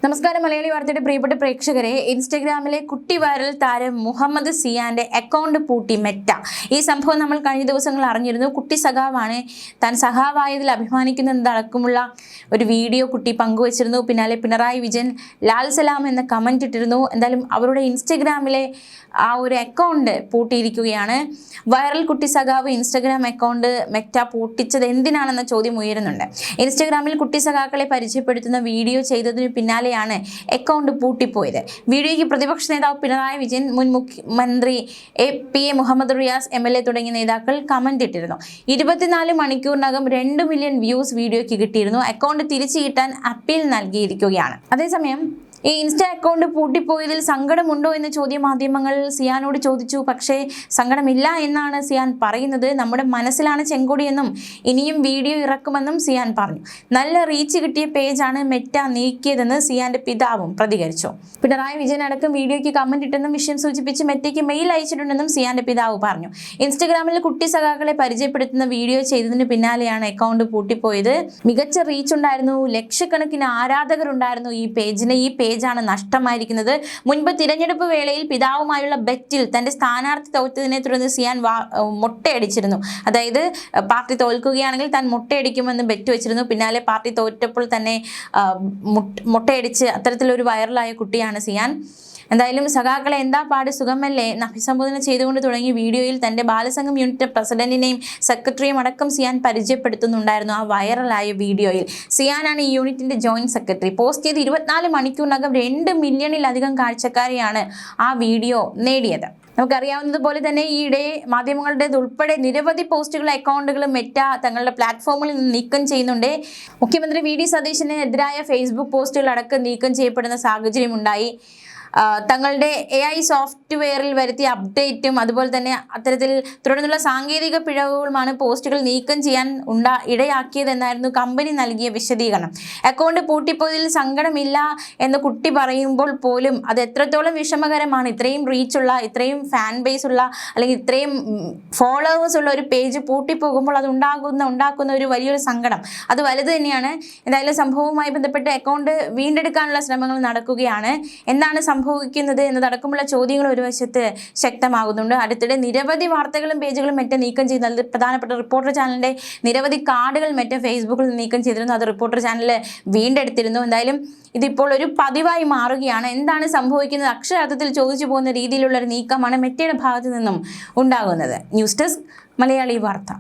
നമസ്കാരം മലയാളി വാർത്തയുടെ പ്രിയപ്പെട്ട പ്രേക്ഷകരെ, ഇൻസ്റ്റഗ്രാമിലെ കുട്ടി വൈറൽ താരം മുഹമ്മദ് സിയാന്റെ അക്കൗണ്ട് പൂട്ടി മെറ്റ. ഈ സംഭവം നമ്മൾ കഴിഞ്ഞ ദിവസങ്ങൾ അറിഞ്ഞിരുന്നു. കുട്ടി സഖാവാണ്, താൻ സഖാവായതിൽ അഭിമാനിക്കുന്നതടക്കമുള്ള ഒരു വീഡിയോ കുട്ടി പങ്കുവച്ചിരുന്നു. പിന്നാലെ പിണറായി വിജയൻ ലാൽ സലാം എന്ന കമന്റ് ഇട്ടിരുന്നു. എന്തായാലും അവരുടെ ഇൻസ്റ്റഗ്രാമിലെ ആ ഒരു അക്കൗണ്ട് പൂട്ടിയിരിക്കുകയാണ്. വൈറൽ കുട്ടി സഖാവ് ഇൻസ്റ്റഗ്രാം അക്കൗണ്ട് മെറ്റ പൂട്ടിച്ചത് എന്തിനാണെന്ന ചോദ്യം ഉയരുന്നുണ്ട്. ഇൻസ്റ്റഗ്രാമിൽ കുട്ടി സഖാക്കളെ പരിചയപ്പെടുത്തുന്ന വീഡിയോ ചെയ്തതിന് പിന്നാലെ അക്കൗണ്ട് പൂട്ടിപ്പോയത്. വീഡിയോയ്ക്ക് പ്രതിപക്ഷ നേതാവ് പിണറായി വിജയൻ, മുൻ മുഖ്യമന്ത്രി PA മുഹമ്മദ് റിയാസ് MLA തുടങ്ങിയ നേതാക്കൾ കമന്റ് ഇട്ടിരുന്നു. 24 മണിക്കൂറിനകം 2 മില്യൺ വ്യൂസ് വീഡിയോയ്ക്ക് കിട്ടിയിരുന്നു. അക്കൗണ്ട് തിരിച്ചു കിട്ടാൻ അപ്പീൽ നൽകിയിരിക്കുകയാണ്. അതേസമയം ഈ ഇൻസ്റ്റ അക്കൗണ്ട് പൂട്ടിപ്പോയതിൽ സങ്കടമുണ്ടോ എന്ന ചോദ്യം മാധ്യമങ്ങൾ സിയാനോട് ചോദിച്ചു. പക്ഷേ സങ്കടമില്ല എന്നാണ് സിയാൻ പറയുന്നത്. നമ്മുടെ മനസ്സിലാണ് ചെങ്കൊടിയെന്നും ഇനിയും വീഡിയോ ഇറക്കുമെന്നും സിയാൻ പറഞ്ഞു. നല്ല റീച്ച് കിട്ടിയ പേജാണ് മെറ്റ നീക്കിയതെന്ന് സിയാന്റെ പിതാവും പ്രതികരിച്ചു. പിണറായി വിജയൻ അടക്കം വീഡിയോയ്ക്ക് കമന്റ് ഇട്ടെന്നും വിഷയം സൂചിപ്പിച്ച് മെറ്റയ്ക്ക് മെയിൽ അയച്ചിട്ടുണ്ടെന്നും സിയാന്റെ പിതാവ് പറഞ്ഞു. ഇൻസ്റ്റഗ്രാമിൽ കുട്ടി സഖാക്കളെ പരിചയപ്പെടുത്തുന്ന വീഡിയോ ചെയ്തതിന് പിന്നാലെയാണ് അക്കൗണ്ട് പൂട്ടിപ്പോയത്. മികച്ച റീച്ച് ഉണ്ടായിരുന്നു, ലക്ഷക്കണക്കിന് ആരാധകർ ഉണ്ടായിരുന്നു ഈ പേജിന്. ഈ പേജാണ് നഷ്ടമായിരിക്കുന്നത്. മുൻപ് തിരഞ്ഞെടുപ്പ് വേളയിൽ പിതാവുമായുള്ള ബെറ്റിൽ തന്റെ സ്ഥാനാർത്ഥി തോറ്റതിനെ തുടർന്ന് സിയാൻ മൊട്ടയടിച്ചിരുന്നു. അതായത് പാർട്ടി തോൽക്കുകയാണെങ്കിൽ താൻ മൊട്ടയടിക്കുമെന്ന് ബെറ്റ് വെച്ചിരുന്നു. പിന്നാലെ പാർട്ടി തോറ്റപ്പോൾ തന്നെ മൊട്ടയടിച്ച് അത്തരത്തിലൊരു വൈറലായ കുട്ടിയാണ് സിയാൻ. എന്തായാലും സഖാക്കളെ എന്താ പാട്, സുഖമല്ലേ എന്ന് അഭിസംബോധന ചെയ്തുകൊണ്ട് തുടങ്ങിയ വീഡിയോയിൽ തന്റെ ബാലസംഘം യൂണിറ്റ് പ്രസിഡന്റിനെയും സെക്രട്ടറിയും അടക്കം സിയാൻ പരിചയപ്പെടുത്തുന്നുണ്ടായിരുന്നു. ആ വൈറലായ വീഡിയോയിൽ സിയാനാണ് ഈ യൂണിറ്റിന്റെ ജോയിന്റ് സെക്രട്ടറി. പോസ്റ്റ് ചെയ്ത് 24 മണിക്കൂറിനകം 2 മില്യണിലധികം കാഴ്ചക്കാരെയാണ് ആ വീഡിയോ നേടിയത്. നമുക്കറിയാവുന്നതുപോലെ തന്നെ ഈയിടെ മാധ്യമങ്ങളുടേത് ഉൾപ്പെടെ നിരവധി പോസ്റ്റുകളും അക്കൗണ്ടുകളും മെറ്റ തങ്ങളുടെ പ്ലാറ്റ്ഫോമിൽ നിന്ന് നീക്കം ചെയ്യുന്നുണ്ട്. മുഖ്യമന്ത്രി VD സതീശനെതിരായ ഫേസ്ബുക്ക് പോസ്റ്റുകൾ അടക്കം നീക്കം ചെയ്യപ്പെടുന്ന സാഹചര്യം ഉണ്ടായി. തങ്ങളുടെ AI സോഫ്റ്റ്വെയറിൽ വരുത്തിയ അപ്ഡേറ്റും അതുപോലെ തന്നെ അത്തരത്തിൽ തുടർന്നുള്ള സാങ്കേതിക പിഴവുകളുമാണ് പോസ്റ്റുകൾ നീക്കം ചെയ്യാൻ ഇടയാക്കിയതെന്നായിരുന്നു കമ്പനി നൽകിയ വിശദീകരണം. അക്കൗണ്ട് പൂട്ടിപ്പോയതിൽ സങ്കടമില്ല എന്ന് കുട്ടി പറയുമ്പോൾ പോലും അത് എത്രത്തോളം വിഷമകരമാണ്. ഇത്രയും റീച്ചുള്ള, ഇത്രയും ഫാൻ ബേസ് ഉള്ള, അല്ലെങ്കിൽ ഇത്രയും ഫോളോവേഴ്സ് ഉള്ള ഒരു പേജ് പൂട്ടിപ്പോകുമ്പോൾ അത് ഉണ്ടാക്കുന്ന ഒരു വലിയൊരു സങ്കടം അത് വലുത് തന്നെയാണ്. എന്തായാലും സംഭവവുമായി ബന്ധപ്പെട്ട് അക്കൗണ്ട് വീണ്ടെടുക്കാനുള്ള ശ്രമങ്ങൾ നടക്കുകയാണ്. എന്താണ് സംഭവിക്കുന്നത് എന്നതടക്കമുള്ള ചോദ്യങ്ങൾ ഒരു വശത്ത് ശക്തമാകുന്നുണ്ട്. അടുത്തിടെ നിരവധി വാർത്തകളും പേജുകളും മെറ്റ നീക്കം ചെയ്യുന്നത് പ്രധാനപ്പെട്ട റിപ്പോർട്ടർ ചാനലിന്റെ നിരവധി കാർഡുകൾ മെറ്റ ഫേസ്ബുക്കിൽ നീക്കം ചെയ്തിരുന്നു. അത് റിപ്പോർട്ടർ ചാനൽ വീണ്ടെടുത്തിരുന്നു. എന്തായാലും ഇതിപ്പോൾ ഒരു പതിവായി മാറുകയാണ്. എന്താണ് സംഭവിക്കുന്നത്, അക്ഷരാർത്ഥത്തിൽ ചോദിച്ചു പോകുന്ന രീതിയിലുള്ള ഒരു നീക്കമാണ് മെറ്റയുടെ ഭാഗത്തു നിന്നും ഉണ്ടാകുന്നത്. ന്യൂസ് ഡെസ്ക് മലയാളി വാർത്ത.